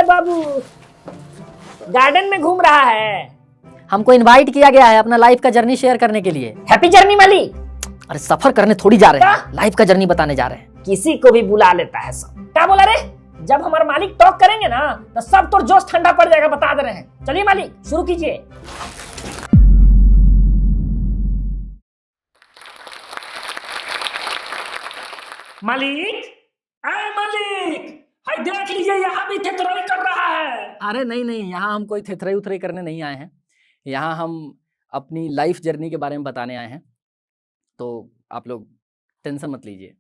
बाबू garden में घूम रहा है। हमको इनवाइट किया गया है अपना लाइफ का जर्नी शेयर करने के लिए। हैप्पी जर्नी मालिक। अरे सफर करने थोड़ी जा रहे हैं, लाइफ का जर्नी बताने जा रहे हैं। किसी को भी बुला लेता है सब। क्या बोला रे? जब हमारे मालिक टॉक करेंगे ना तो सब तो जोश ठंडा पड़ जाएगा, बता दे रहे हैं। चलिए मालिक शुरू कीजिए। मालिक, अरे मालिक, हाय देख लीजिए यहाँ भी थेथराई कर रहा है। अरे नहीं नहीं, यहाँ हम कोई थेथराई उथराई करने नहीं आए हैं। यहाँ हम अपनी लाइफ जर्नी के बारे में बताने आए हैं, तो आप लोग टेंशन मत लीजिए।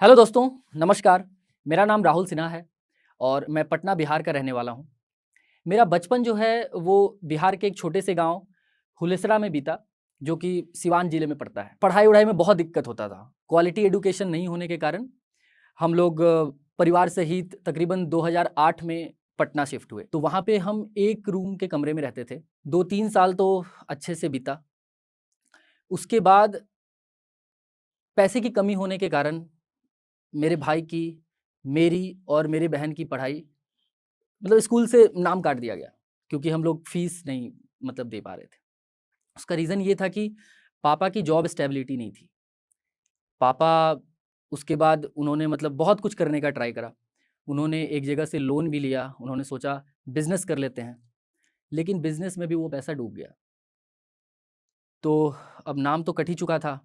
हेलो दोस्तों, नमस्कार। मेरा नाम राहुल सिन्हा है और मैं पटना बिहार का रहने वाला हूँ। मेरा बचपन जो है वो बिहार के एक छोटे से गांव हुलेसरा में बीता, जो कि सिवान जिले में पड़ता है। पढ़ाई वढ़ाई में बहुत दिक्कत होता था। क्वालिटी एजुकेशन नहीं होने के कारण हम लोग परिवार सहित तकरीबन 2008 में पटना शिफ्ट हुए। तो वहाँ पे हम एक रूम के कमरे में रहते थे। 2-3 साल तो अच्छे से बीता। उसके बाद पैसे की कमी होने के कारण मेरे भाई की, मेरी और मेरे बहन की पढ़ाई मतलब स्कूल से नाम काट दिया गया, क्योंकि हम लोग फीस नहीं मतलब दे पा रहे थे। उसका रीज़न ये था कि पापा की जॉब स्टेबिलिटी नहीं थी। पापा उसके बाद उन्होंने मतलब बहुत कुछ करने का ट्राई करा। उन्होंने एक जगह से लोन भी लिया, उन्होंने सोचा बिज़नेस कर लेते हैं, लेकिन बिज़नेस में भी वो पैसा डूब गया। तो अब नाम तो कट ही चुका था।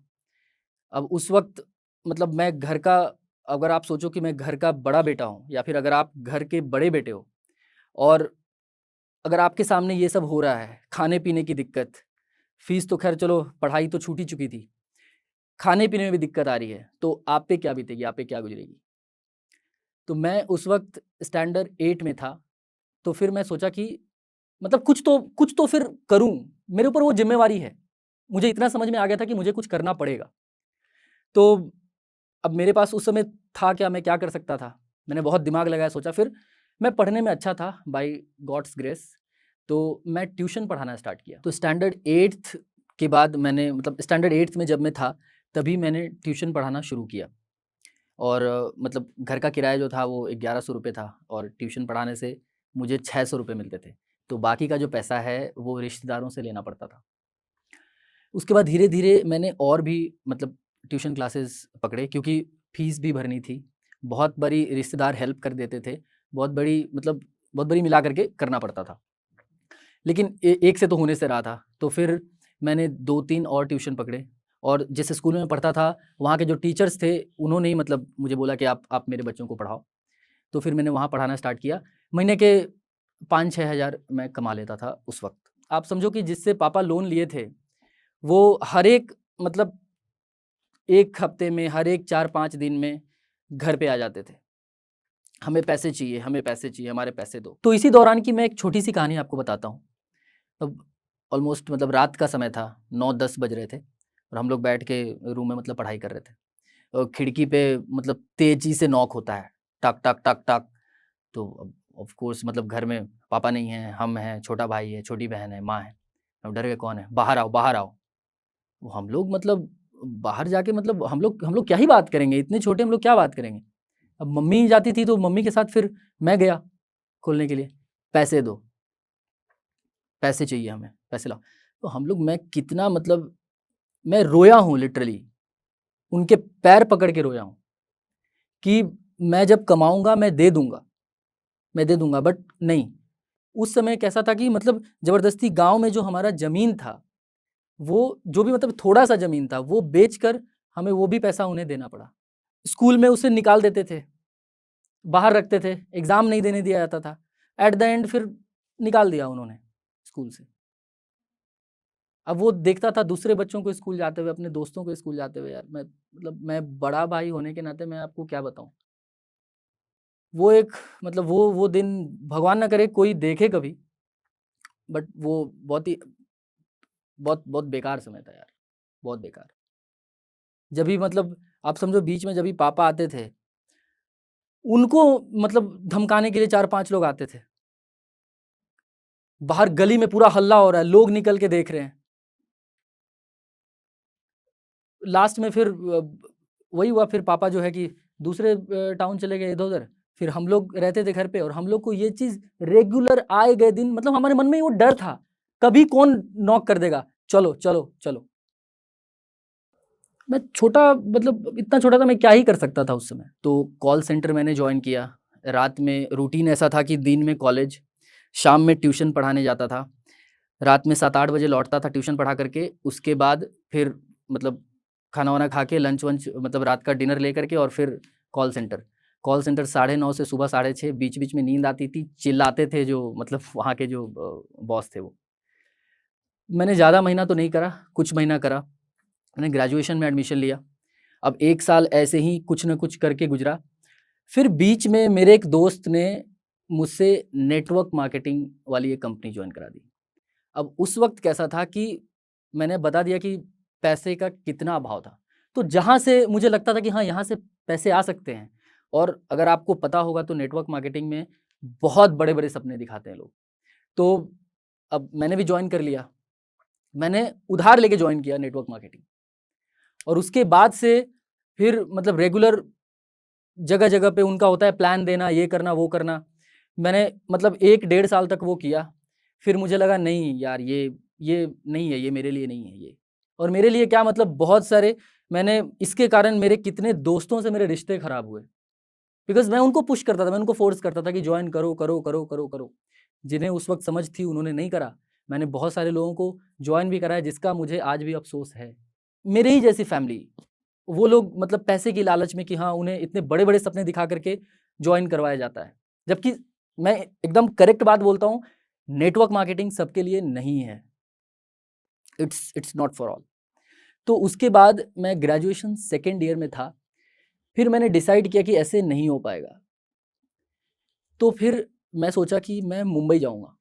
अब उस वक़्त मतलब मैं घर का, अगर आप सोचो कि मैं घर का बड़ा बेटा हूँ या फिर अगर आप घर के बड़े बेटे हो और अगर आपके सामने ये सब हो रहा है, खाने-पीने की दिक्कत, फ़ीस तो ख़ैर चलो पढ़ाई तो छूट ही चुकी थी, खाने-पीने में भी दिक्कत आ रही है, तो आप पे क्या बीतेगी, आप पे क्या गुज़रेगी? तो मैं उस वक़्त स्टैंडर्ड 8 में था, तो फिर मैं सोचा कि मतलब कुछ तो फिर करूँ, मेरे ऊपर वो ज़िम्मेवारी है। मुझे इतना समझ में आ गया था कि मुझे कुछ करना पड़ेगा। तो अब मेरे पास उस समय था क्या, मैं क्या कर सकता था? मैंने बहुत दिमाग लगाया, सोचा। फिर मैं पढ़ने में अच्छा था बाय गॉड्स ग्रेस, तो मैं ट्यूशन पढ़ाना स्टार्ट किया। तो स्टैंडर्ड 8th के बाद मैंने मतलब स्टैंडर्ड 8th में जब मैं था, तभी मैंने ट्यूशन पढ़ाना शुरू किया। और मतलब घर का किराया जो था वो 1100 रुपये था और ट्यूशन पढ़ाने से मुझे 600 रुपये मिलते थे। तो बाकी का जो पैसा है वो रिश्तेदारों से लेना पड़ता था। उसके बाद धीरे-धीरे मैंने और भी मतलब ट्यूशन क्लासेस पकड़े, क्योंकि फ़ीस भी भरनी थी। बहुत बड़ी रिश्तेदार हेल्प कर देते थे। बहुत बड़ी मिला कर के करना पड़ता था। लेकिन एक से तो होने से रहा था। तो फिर मैंने 2-3 और ट्यूशन पकड़े और जिस स्कूल में मैं पढ़ता था, वहाँ के जो टीचर्स थे, उन्होंने ही मतलब मुझे बोला कि आप मेरे बच्चों को पढ़ाओ। तो फिर मैंने वहाँ पढ़ाना स्टार्ट किया। महीने के 5-6 हज़ार मैं कमा लेता था उस वक़्त। आप समझो कि जिससे पापा लोन लिए थे, वो हर एक मतलब 1 हफ्ते में, हर एक 4-5 दिन में घर पे आ जाते थे। हमें पैसे चाहिए, हमें पैसे चाहिए, हमारे पैसे दो। तो इसी दौरान की मैं एक छोटी-सी कहानी आपको बताता हूँ। तब ऑलमोस्ट मतलब रात का समय था, 9-10 बज रहे थे और हम लोग बैठ के रूम में मतलब पढ़ाई कर रहे थे। खिड़की पे मतलब तेज़ी से नॉक होता है, टक, टक, टक, टक। तो अब ऑफ़ कोर्स मतलब घर में पापा नहीं हैं, हम हैं, छोटा भाई है, छोटी बहन है, माँ है। अब डर गए, कौन है? बाहर आओ, बाहर आओ। वो हम लोग मतलब बाहर जाके मतलब हम लोग क्या ही बात करेंगे, इतने छोटे हम लोग क्या बात करेंगे। अब मम्मी जाती थी तो मम्मी के साथ फिर मैं गया खोलने के लिए, पैसे दो, पैसे चाहिए हमें, पैसे लाओ। तो हम लोग, मैं कितना मतलब मैं रोया हूँ लिटरली, उनके पैर पकड़ के रोया हूँ कि मैं जब कमाऊँगा मैं दे दूँगा, बट नहीं। उस समय कैसा था कि मतलब ज़बरदस्ती गाँव में जो हमारा ज़मीन था, वो जो भी मतलब थोड़ा-सा ज़मीन था, वो बेचकर हमें वो भी पैसा उन्हें देना पड़ा। स्कूल में उसे निकाल देते थे, बाहर रखते थे, एग्ज़ाम नहीं देने दिया जाता था। एट द एंड फिर निकाल दिया उन्होंने स्कूल से। अब वो देखता था दूसरे बच्चों को स्कूल जाते हुए, अपने दोस्तों को स्कूल जाते हुए। यार मैं मतलब मैं बड़ा भाई होने के नाते मैं आपको क्या बताऊँ। वो एक मतलब वो दिन भगवान ना करे कोई देखे कभी, बट वो बहुत बेकार समय था यार, बहुत बेकार। जब भी मतलब आप समझो बीच में जब भी पापा आते थे, उनको मतलब धमकाने के लिए 4-5 लोग आते थे। बाहर गली में पूरा हल्ला हो रहा है, लोग निकल के देख रहे हैं। लास्ट में फिर वही हुआ, फिर पापा जो है कि दूसरे टाउन चले गए इधर-उधर, फिर हम लोग रहते थे घर पे और हम लोग को ये चीज़ रेगुलर आए गए दिन, मतलब हमारे मन में वो डर था, कभी कौन नॉक कर देगा, चलो चलो चलो। मैं छोटा, मतलब इतना छोटा था, मैं क्या ही कर सकता था उस समय। तो कॉल सेंटर मैंने जॉइन किया। रात में रूटीन ऐसा था कि दिन में कॉलेज, शाम में ट्यूशन पढ़ाने जाता था। रात में 7-8 बजे लौटता था ट्यूशन पढ़ा करके। उसके बाद फिर मतलब खाना-वाना खा के लंच-वंच, मतलब रात का डिनर लेकर के, और फिर कॉल सेंटर। कॉल सेंटर 9:30 से सुबह 6:30, बीच-बीच में नींद आती थी, चिल्लाते थे जो, मतलब वहाँ के जो बॉस थे वो। मैंने ज़्यादा महीना तो नहीं करा, कुछ महीना करा। मैंने ग्रेजुएशन में एडमिशन लिया। अब 1 साल ऐसे ही कुछ न कुछ करके गुज़रा। फिर बीच में मेरे एक दोस्त ने मुझसे नेटवर्क मार्केटिंग वाली एक कंपनी जॉइन करा दी। अब उस वक़्त कैसा था कि मैंने बता दिया कि पैसे का कितना अभाव था। तो जहाँ से मुझे लगता था कि हाँ, यहाँ से पैसे आ सकते हैं, और अगर आपको पता होगा तो नेटवर्क मार्केटिंग में बहुत बड़े-बड़े सपने दिखाते हैं लोग। तो अब मैंने भी जॉइन कर लिया। मैंने उधार लेके जॉइन किया नेटवर्क मार्केटिंग, और उसके बाद से फिर मतलब रेगुलर जगह-जगह पे उनका होता है प्लान देना, ये करना, वो करना। मैंने मतलब 1 डेढ़ साल तक वो किया। फिर मुझे लगा नहीं यार, ये नहीं है, ये मेरे लिए नहीं है ये। और मेरे लिए क्या, मतलब बहुत सारे, मैंने इसके कारण मेरे कितने दोस्तों से मेरे रिश्ते खराब हुए। बिकॉज़ मैं उनको पुश करता था, मैं उनको फ़ोर्स करता था कि जॉइन करो, करो, करो, करो, करो। जिन्हें उस वक़्त समझ थी उन्होंने नहीं करा। मैंने बहुत सारे लोगों को जॉइन भी कराया जिसका मुझे आज भी अफ़सोस है। मेरे ही जैसी फैमिली, वो लोग मतलब पैसे की लालच में कि हाँ, उन्हें इतने बड़े-बड़े सपने दिखा करके जॉइन करवाया जाता है। जबकि मैं एकदम करेक्ट बात बोलता हूँ, नेटवर्क मार्केटिंग सबके लिए नहीं है। It's not for all. तो उसके बाद मैं ग्रेजुएशन सेकंड ईयर में था। फिर मैंने डिसाइड किया कि ऐसे नहीं हो पाएगा। तो फिर मैं सोचा कि मैं मुंबई जाऊँगा।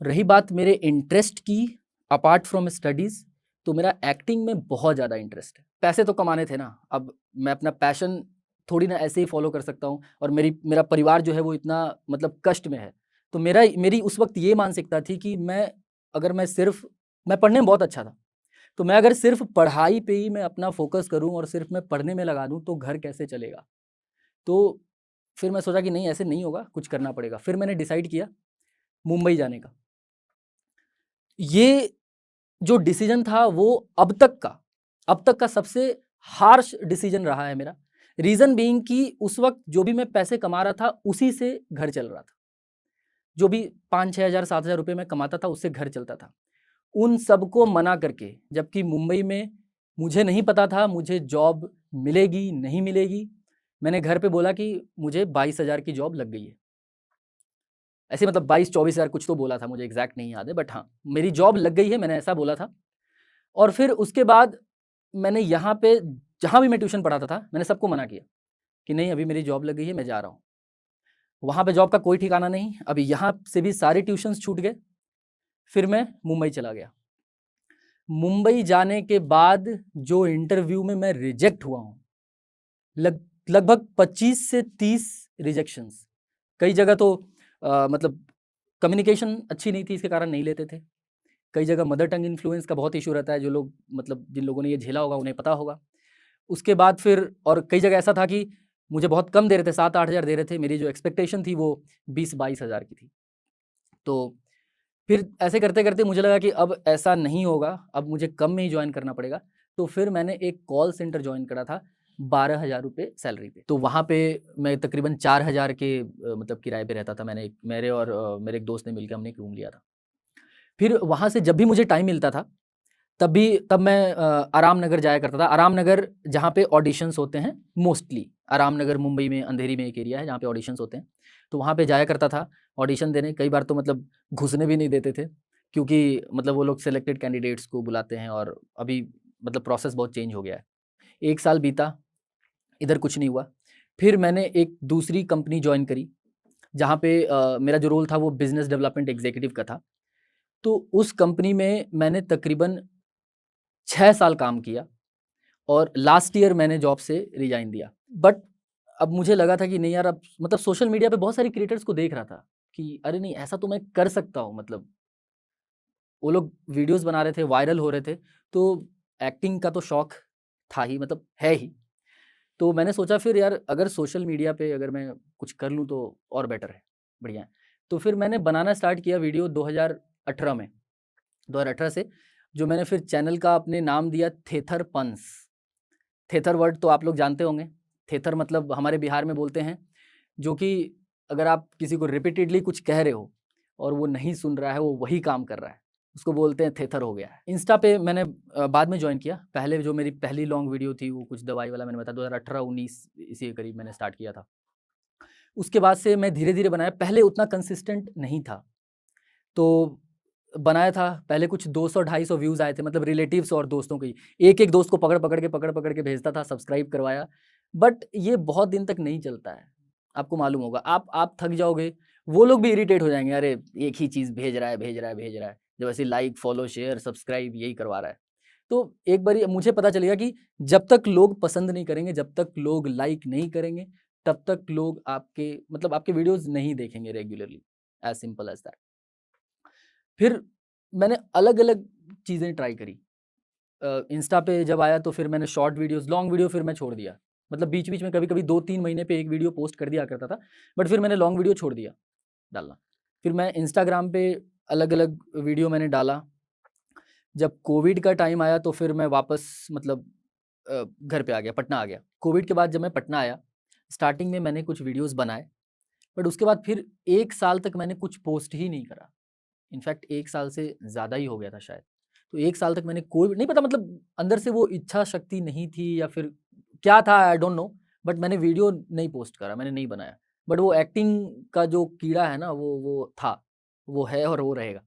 रही बात मेरे इंटरेस्ट की, अपार्ट फ्रॉम स्टडीज़, तो मेरा एक्टिंग में बहुत ज़्यादा इंटरेस्ट है। पैसे तो कमाने थे ना, अब मैं अपना पैशन थोड़ी ना ऐसे ही फ़ॉलो कर सकता हूँ, और मेरा परिवार जो है वो इतना मतलब कष्ट में है। तो मेरी उस वक़्त ये मानसिकता थी कि मैं पढ़ने में बहुत अच्छा था। तो मैं अगर सिर्फ़ पढ़ाई पे ही मैं अपना फ़ोकस करूँ और सिर्फ़ मैं पढ़ने में लगा दूँ, तो घर कैसे चलेगा? तो फिर मैं सोचा कि नहीं, ऐसे नहीं होगा, कुछ करना पड़ेगा। फिर मैंने डिसाइड किया मुंबई जाने का। ये जो डिसीजन था वो अब तक का सबसे हार्श डिसीजन रहा है मेरा। रीज़न बीइंग कि उस वक़्त जो भी मैं पैसे कमा रहा था, उसी से घर चल रहा था। जो भी 5-6 हज़ार, 7 हज़ार रुपए मैं कमाता था, उससे घर चलता था। उन सबको मना करके, जबकि मुंबई में मुझे नहीं पता था मुझे जॉब मिलेगी, नहीं मिलेगी। मैंने घर पे बोला कि मुझे 22,000 की जॉब लग गई है। ऐसे मतलब 22-24 हज़ार कुछ तो बोला था, मुझे एग्ज़ैक्ट नहीं याद है, बट हाँ, मेरी जॉब लग गई है, मैंने ऐसा बोला था। और फिर उसके बाद मैंने यहाँ पे जहाँ भी मैं ट्यूशन पढ़ाता था, मैंने सबको मना किया कि नहीं, अभी मेरी जॉब लग गई है, मैं जा रहा हूँ। वहाँ पे जॉब का कोई ठिकाना नहीं, अभी यहाँ से भी सारे ट्यूशन्स छूट गए। फिर मैं मुंबई चला गया। मुंबई जाने के बाद जो इंटरव्यू में मैं रिजेक्ट हुआ हूँ, लगभग 25 से 30 रिजेक्शंस। कई जगह तो मतलब कम्युनिकेशन अच्छी नहीं थी, इसके कारण नहीं लेते थे। कई जगह मदर टंग इन्फ्लुएंस का बहुत इशू रहता है, जो लोग मतलब जिन लोगों ने ये झेला होगा उन्हें पता होगा। उसके बाद फिर और कई जगह ऐसा था कि मुझे बहुत कम दे रहे थे, 7-8 हज़ार दे रहे थे, मेरी जो एक्सपेक्टेशन थी वो 20-22 हज़ार की थी। तो फिर ऐसे करते-करते मुझे लगा कि अब ऐसा नहीं होगा, अब मुझे कम में ही जॉइन करना पड़ेगा। तो फिर मैंने एक कॉल सेंटर जॉइन करा था, 12,000 रुपए सैलरी पे। तो वहाँ पे मैं तकरीबन 4,000 के मतलब किराए पे रहता था। मेरे और मेरे एक दोस्त ने मिलके हमने एक रूम लिया था। फिर वहाँ से जब भी मुझे टाइम मिलता था, तब मैं आराम नगर जाया करता था। आराम नगर जहाँ पे ऑडिशंस होते हैं मोस्टली, आराम नगर मुंबई में अंधेरी में एक एरिया है जहाँ पे ऑडिशंस होते हैं। तो वहाँ पे जाया करता था ऑडिशन देने। कई बार तो मतलब घुसने भी नहीं देते थे, क्योंकि मतलब वो लोग सेलेक्टेड कैंडिडेट्स को बुलाते हैं, और अभी मतलब प्रोसेस बहुत चेंज हो गया है। 1 साल बीता, इधर कुछ नहीं हुआ। फिर मैंने एक दूसरी कंपनी जॉइन करी, जहाँ पे मेरा जो रोल था वो बिज़नेस डेवलपमेंट एग्ज़ीक्यूटिव का था। तो उस कंपनी में मैंने तकरीबन 6 साल काम किया, और लास्ट ईयर मैंने जॉब से रिज़ाइन दिया। बट अब मुझे लगा था कि नहीं यार, अब मतलब सोशल मीडिया पे बहुत सारे क्रिएटर्स को देख रहा था कि अरे नहीं, ऐसा तो मैं कर सकता हूँ। मतलब वो लोग वीडियोज़ बना रहे थे, वायरल हो रहे थे, तो एक्टिंग का तो शौक था ही, मतलब है ही। तो मैंने सोचा फिर यार अगर सोशल मीडिया पे अगर मैं कुछ कर लूँ तो और बेटर है, बढ़िया है। तो फिर मैंने बनाना स्टार्ट किया वीडियो 2018 में। 2018 से जो मैंने फिर चैनल का अपने नाम दिया थेथर पंस। थेथर वर्ड तो आप लोग जानते होंगे। थेथर मतलब हमारे बिहार में बोलते हैं, जो कि अगर आप किसी को रिपीटेडली कुछ कह रहे हो और वो नहीं सुन रहा है, वो वही काम कर रहा है, उसको बोलते हैं थेथर हो गया है। इंस्टा पे मैंने बाद में ज्वाइन किया। पहले जो मेरी पहली लॉन्ग वीडियो थी वो कुछ दवाई वाला, मैंने बताया 2018-19 इसी के करीब मैंने स्टार्ट किया था। उसके बाद से मैं धीरे-धीरे बनाया, पहले उतना कंसिस्टेंट नहीं था। तो बनाया था, पहले कुछ 200-250 व्यूज़ आए थे, मतलब रिलेटिव्स और दोस्तों के ही। एक-एक दोस्त को पकड़-पकड़ के भेजता था, सब्सक्राइब करवाया। बट ये बहुत दिन तक नहीं चलता है, आपको मालूम होगा। आप थक जाओगे, वो लोग भी इरिटेट हो जाएँगे, अरे! एक ही चीज़ भेज रहा है। जब ऐसे लाइक, फॉलो, शेयर, सब्सक्राइब यही करवा रहा है। तो एक बारी मुझे पता चल गया कि जब तक लोग पसंद नहीं करेंगे, जब तक लोग लाइक नहीं करेंगे, तब तक लोग आपके मतलब आपके वीडियोज़ नहीं देखेंगे regularly, as simple as that. फिर मैंने अलग-अलग चीज़ें ट्राई करी। इंस्टा पे जब आया तो फिर मैंने शॉर्ट वीडियोज़, लॉन्ग वीडियो फिर मैं छोड़ दिया। मतलब बीच-बीच में कभी-कभी 2-3 महीने पे एक वीडियो पोस्ट कर दिया करता था, बट फिर मैंने लॉन्ग वीडियो छोड़ दिया डालना। फिर मैं इंस्टाग्राम पे अलग-अलग वीडियो मैंने डाला। जब कोविड का टाइम आया तो फिर मैं वापस मतलब घर पे आ गया, पटना आ गया। कोविड के बाद जब मैं पटना आया, स्टार्टिंग में मैंने कुछ वीडियोज़ बनाए, बट उसके बाद फिर 1 साल तक मैंने कुछ पोस्ट ही नहीं करा। इनफैक्ट 1 साल से ज़्यादा ही हो गया था शायद। तो 1 साल तक मैंने कोई नहीं पता, मतलब अंदर से वो इच्छा शक्ति नहीं थी या फिर क्या था, आई डोंट नो, बट मैंने वीडियो नहीं पोस्ट करा, मैंने नहीं बनाया। बट वो एक्टिंग का जो कीड़ा है ना वो था, वो है और वो रहेगा।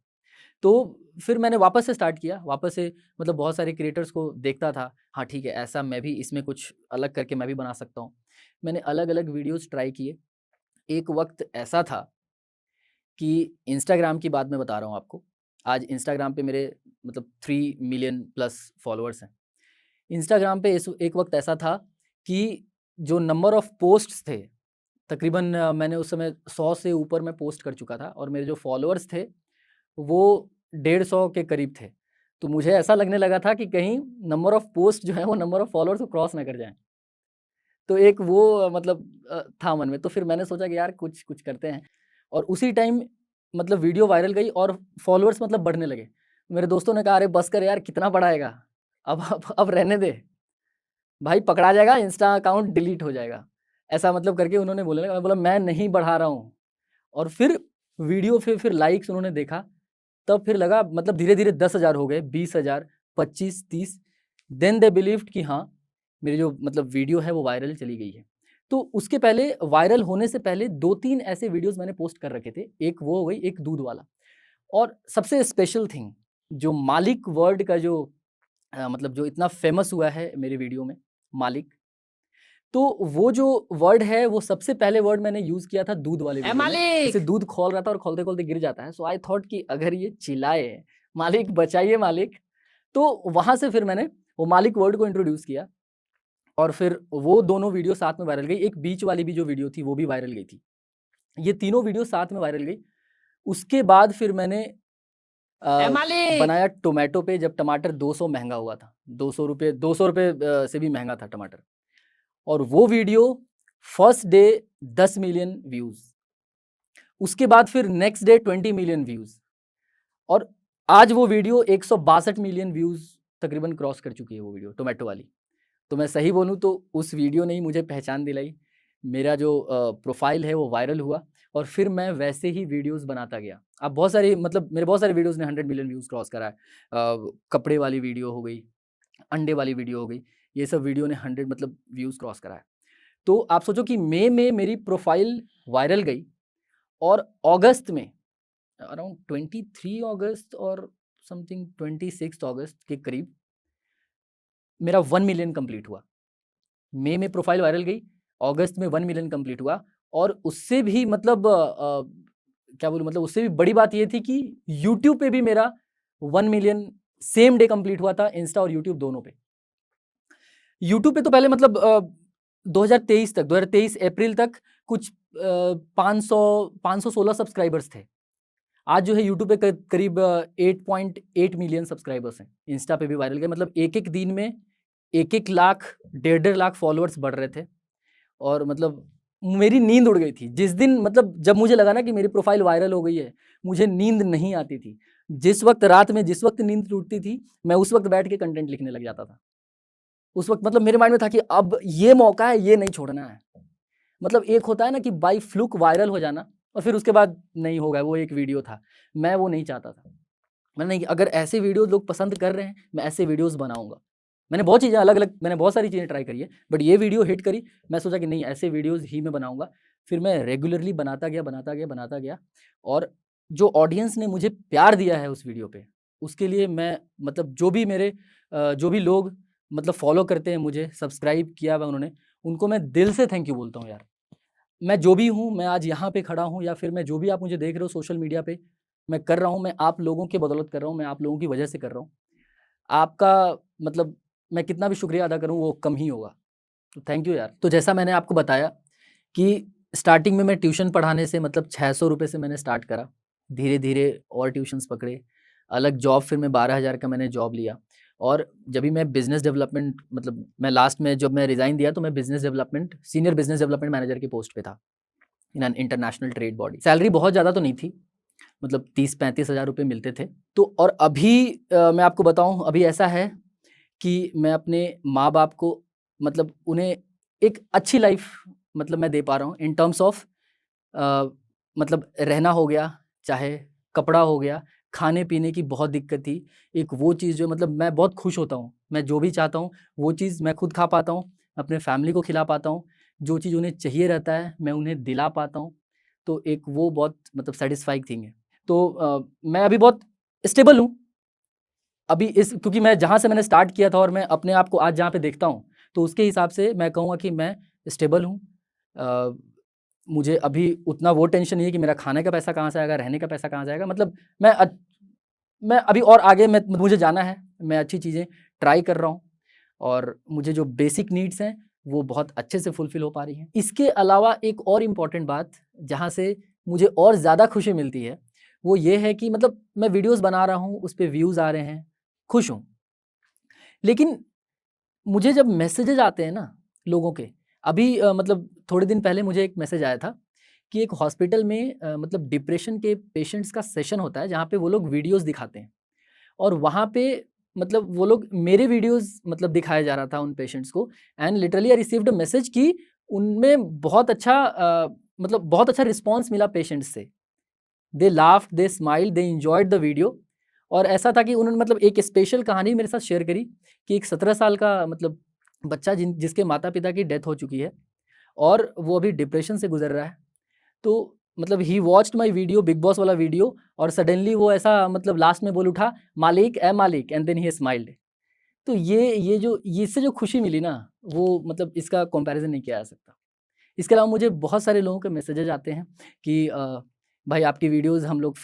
तो फिर मैंने वापस से स्टार्ट किया, वापस से मतलब बहुत सारे क्रिएटर्स को देखता था, हाँ ठीक है, ऐसा मैं भी इसमें कुछ अलग करके मैं भी बना सकता हूँ। मैंने अलग-अलग वीडियोज़ ट्राई किए। एक वक़्त ऐसा था कि इंस्टाग्राम की बात मैं बता रहा हूँ आपको। आज इंस्टाग्राम पे मेरे मतलब 3 मिलियन प्लस फॉलोअर्स हैं। इंस्टाग्राम पे इस एक वक़्त ऐसा था कि जो नंबर ऑफ पोस्ट्स थे, तकरीबन मैंने उस समय 100 से ऊपर मैं पोस्ट कर चुका था और मेरे जो फॉलोअर्स थे, वो 150 के करीब थे। तो मुझे ऐसा लगने लगा था कि कहीं नंबर ऑफ पोस्ट जो है वो नंबर ऑफ फॉलोअर्स को क्रॉस ना कर जाएँ। तो एक वो मतलब था मन में, तो फिर मैंने सोचा कि यार कुछ कुछ करते हैं और उसी टाइम मतलब वीडियो वायरल गई और फॉलोअर्स मतलब बढ़ने लगे। मेरे दोस्तों ने कहा, "अरे बस कर यार, कितना बढ़ाएगा? अब रहने दे, भाई पकड़ा जाएगा, इंस्टा अकाउंट डिलीट हो जाएगा।" ऐसा मतलब करके उन्होंने बोलने लगा, मैं बोला मैं नहीं बढ़ा रहा हूँ और फिर वीडियो फिर लाइक्स उन्होंने देखा, तब फिर लगा मतलब धीरे-धीरे 10,000 हो गए, 20,000, 25, 30, देन दे बिलीव्ड कि हाँ, मेरी जो मतलब वीडियो है वो वायरल चली गई है। तो उसके पहले वायरल होने से पहले 2-3 ऐसे वीडियोज़ मैंने पोस्ट कर रखे थे। एक वो हो गई, एक दूध वाला और सबसे स्पेशल थिंग जो मालिक वर्ड का जो मतलब जो इतना फ़ेमस हुआ है मेरे वीडियो में, मालिक। तो वो जो वर्ड है वो सबसे पहले वर्ड मैंने यूज़ किया था दूध वाले वीडियो में। जैसे दूध खौल रहा था और खौलते-खौलते गिर जाता है। सो आई थॉट कि अगर ये चिल्लाए, मालिक बचाइए मालिक, तो वहाँ से फिर मैंने वो मालिक वर्ड को इंट्रोड्यूस किया और फिर वो दोनों वीडियो साथ में वायरल गई। एक बीच वाली भी जो वीडियो थी वो भी वायरल गई थी। ये तीनों वीडियो साथ में वायरल गई। उसके बाद फिर मैंने बनाया टोमेटो पे, जब टमाटर 200 महँगा हुआ था। ₹200 से भी महँगा था टमाटर और वो video first day 10 million views. उसके बाद फिर नेक्स्ट डे 20 मिलियन व्यूज़ और आज वो वीडियो 162 मिलियन व्यूज़ तकरीबन क्रॉस कर चुकी है वो वीडियो टोमेटो वाली। तो मैं सही बोलूँ तो उस वीडियो ने ही मुझे पहचान दिलाई। मेरा जो प्रोफ़ाइल है वो वायरल हुआ और फिर मैं वैसे ही वीडियोज़ बनाता गया। अब बहुत सारे मतलब मेरे बहुत सारे वीडियोज़ ने 100 मिलियन व्यूज़ क्रॉस करा है। कपड़े वाली वीडियो हो गई, अंडे वाली वीडियो हो गई, ये सब वीडियो ने 100 मतलब व्यूज़ क्रॉस करा है। तो आप सोचो कि मई में मेरी प्रोफ़ाइल वायरल गई और अगस्त में अराउंड 23 अगस्त और समथिंग 26 अगस्त के करीब मेरा 1 मिलियन कंप्लीट हुआ। मई में प्रोफ़ाइल वायरल गई, अगस्त में 1 मिलियन कंप्लीट हुआ और उससे भी मतलब क्या बोलूँ, मतलब उससे भी बड़ी बात ये थी कि यूट्यूब पे भी मेरा 1 मिलियन सेम डे कंप्लीट हुआ था, इंस्टा और यूट्यूब दोनों पे। यूट्यूब पे तो पहले मतलब 2023 अप्रैल तक कुछ 516 सब्सक्राइबर्स थे। आज जो है यूट्यूब पे करीब 8.8 मिलियन सब्सक्राइबर्स हैं। इंस्टा पे भी वायरल गए, मतलब एक-एक दिन में 1-1 लाख 1.5 लाख फॉलोअर्स बढ़ रहे थे और मतलब मेरी नींद उड़ गई थी जिस दिन, मतलब जब मुझे लगा ना कि मेरी प्रोफाइल वायरल हो गई है, मुझे नींद नहीं आती थी। जिस वक्त रात में जिस वक्त नींद टूटती थी, मैं उस वक्त बैठ के कंटेंट लिखने लग जाता था। उस वक्त मतलब मेरे माइंड में था कि अब ये मौका है, ये नहीं छोड़ना है। मतलब एक होता है ना कि बाय फ्लूक वायरल हो जाना और फिर उसके बाद नहीं होगा, वो एक वीडियो था, मैं वो नहीं चाहता था। मैंने नहीं, अगर ऐसे वीडियोस लोग पसंद कर रहे हैं, मैं ऐसे वीडियोस बनाऊंगा। मैंने बहुत चीज़ें अलग-अलग, मैंने बहुत सारी चीज़ें ट्राई करी है, बट ये वीडियो हिट करी, मैं सोचा कि नहीं, ऐसे वीडियोस ही मैं बनाऊंगा। फिर मैं रेगुलरली बनाता गया और जो ऑडियंस ने मुझे प्यार दिया है उस वीडियो पे, उसके लिए मैं मतलब जो भी लोग मतलब फॉलो करते हैं मुझे, सब्सक्राइब किया हुआ उन्होंने, उनको मैं दिल से थैंक यू बोलता हूँ यार। मैं जो भी हूँ, मैं आज यहाँ पे खड़ा हूँ या फिर मैं जो भी आप मुझे देख रहे हो सोशल मीडिया पे, मैं कर रहा हूँ, मैं आप लोगों की बदौलत कर रहा हूँ, मैं आप लोगों की वजह से कर रहा हूँ। आपका मतलब मैं कितना भी शुक्रिया अदा करूँ वो कम ही होगा। तो थैंक यू यार। तो जैसा मैंने आपको बताया कि स्टार्टिंग में मैं ट्यूशन पढ़ाने से मतलब 600 रुपये से मैंने स्टार्ट करा। धीरे-धीरे और ट्यूशन्स पकड़े, अलग जॉब, फिर मैं 12,000 का मैंने जॉब लिया और जब भी मैं बिज़नेस डेवलपमेंट, मतलब मैं लास्ट में जब मैं रिज़ाइन दिया तो मैं सीनियर बिज़नेस डेवलपमेंट मैनेजर की पोस्ट पे था in an international trade body. Salary बहुत ज़्यादा तो नहीं थी, मतलब 30-35 हज़ार रुपये मिलते थे। तो और अभी मैं आपको बताऊँ, अभी ऐसा है कि मैं अपने माँ-बाप को मतलब उन्हें एक अच्छी लाइफ़ मतलब मैं दे पा रहा हूँ इन टर्म्स ऑफ मतलब रहना हो गया, चाहे कपड़ा हो गया, खाने-पीने की बहुत दिक्कत थी। एक वो चीज़ जो मतलब मैं बहुत खुश होता हूँ, मैं जो भी चाहता हूँ वो चीज़ मैं खुद खा पाता हूँ, अपने फैमिली को खिला पाता हूँ, जो चीज़ उन्हें चाहिए रहता है मैं उन्हें दिला पाता हूँ। तो एक वो बहुत मतलब सैटिस्फाइंग थिंग है। तो मैं अभी बहुत स्टेबल हूँ। अभी इस क्योंकि मैं जहाँ से मैंने स्टार्ट किया था और मैं अपने आप को आज जहाँ पे देखता हूँ, तो उसके हिसाब से मैं कहूँगा कि मैं स्टेबल हूँ। मुझे अभी उतना वो टेंशन नहीं है कि मेरा खाने का पैसा कहाँ से आएगा, रहने का पैसा कहाँ से आएगा। मतलब मैं अभी और आगे मुझे जाना है, मैं अच्छी चीज़ें ट्राई कर रहा हूँ और मुझे जो बेसिक नीड्स हैं, वो बहुत अच्छे से फुलफ़िल हो पा रही हैं। इसके अलावा एक और इम्पॉर्टेंट बात, जहाँ से मुझे और ज़्यादा खुशी मिलती है, वो ये है कि मतलब मैं वीडियोज़ बना रहा हूँ, उस पे व्यूज़ आ रहे हैं, खुश हूँ। लेकिन मुझे जब मैसेजेज़ आते हैं ना लोगों के, अभी मतलब थोड़े दिन पहले मुझे एक मैसेज आया था कि एक हॉस्पिटल में मतलब डिप्रेशन के पेशेंट्स का सेशन होता है, जहाँ पे वो लोग वीडियोज़ दिखाते हैं और वहाँ पे मतलब वो लोग मेरे वीडियोज़ मतलब दिखाया जा रहा था उन पेशेंट्स को and literally I received a message कि उनमें मतलब बहुत अच्छा रिस्पॉन्स मिला पेशेंट्स से। They laughed, they smiled, they enjoyed the video और ऐसा था कि उन्होंने मतलब एक स्पेशल कहानी मेरे साथ शेयर करी कि एक 17 साल का मतलब बच्चा जिसके माता-पिता की डेथ हो चुकी है और वो अभी डिप्रेशन से गुज़र रहा है। तो मतलब he watched my video, Bigg Boss वाला वीडियो और सडनली वो ऐसा मतलब लास्ट में बोल उठा, मालिक ए मालिक एंड देन ही स्माइल्ड। तो ये इससे जो खुशी मिली ना, वो मतलब इसका कंपैरिज़न नहीं किया जा सकता। इसके अलावा मुझे बहुत सारे लोगों के मैसेजेज आते हैं कि भाई आपकी वीडियोज़ हम लोग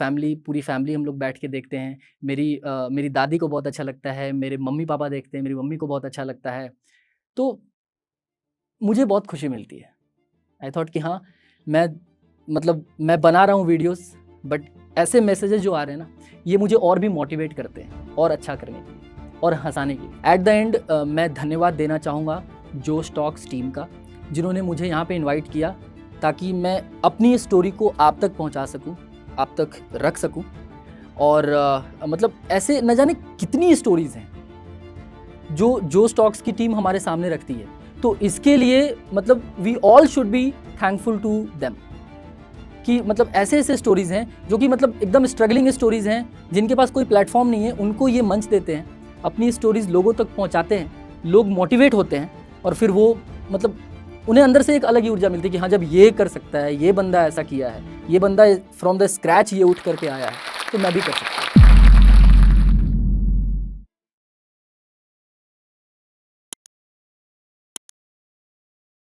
पूरी फैमिली हम लोग बैठ के देखते हैं। मेरी दादी को बहुत अच्छा लगता है, मेरे मम्मी-पापा देखते हैं, मेरी मम्मी को बहुत अच्छा लगता है। तो मुझे बहुत खुशी मिलती है। आई थॉट कि हाँ, मैं बना रहा हूँ वीडियोज़, बट ऐसे मैसेजेस जो आ रहे हैं ना, ये मुझे और भी मोटिवेट करते हैं और अच्छा करने के लिए और हँसाने के लिए। एट द एंड मैं धन्यवाद देना चाहूँगा जोश टॉक्स टीम का, जिन्होंने मुझे यहाँ पे इनवाइट किया ताकि मैं अपनी स्टोरी को आप तक पहुँचा सकूँ, आप तक रख सकूँ और मतलब ऐसे न जाने कितनी स्टोरीज़ हैं जो जोश टॉक्स की टीम हमारे सामने रखती है। तो इसके लिए मतलब we all should be thankful to them कि मतलब ऐसे स्टोरीज़ हैं जो कि मतलब एकदम स्ट्रगलिंग स्टोरीज़ हैं, जिनके पास कोई प्लेटफॉर्म नहीं है, उनको ये मंच देते हैं, अपनी स्टोरीज़ लोगों तक पहुंचाते हैं, लोग मोटिवेट होते हैं और फिर वो मतलब उन्हें अंदर से एक अलग ही ऊर्जा मिलती है कि हाँ, जब ये कर सकता है, ये बंदा ऐसा किया है, ये बंदा फ्रॉम द स्क्रैच ये उठ करके आया है, तो मैं भी कर सकता हूँ।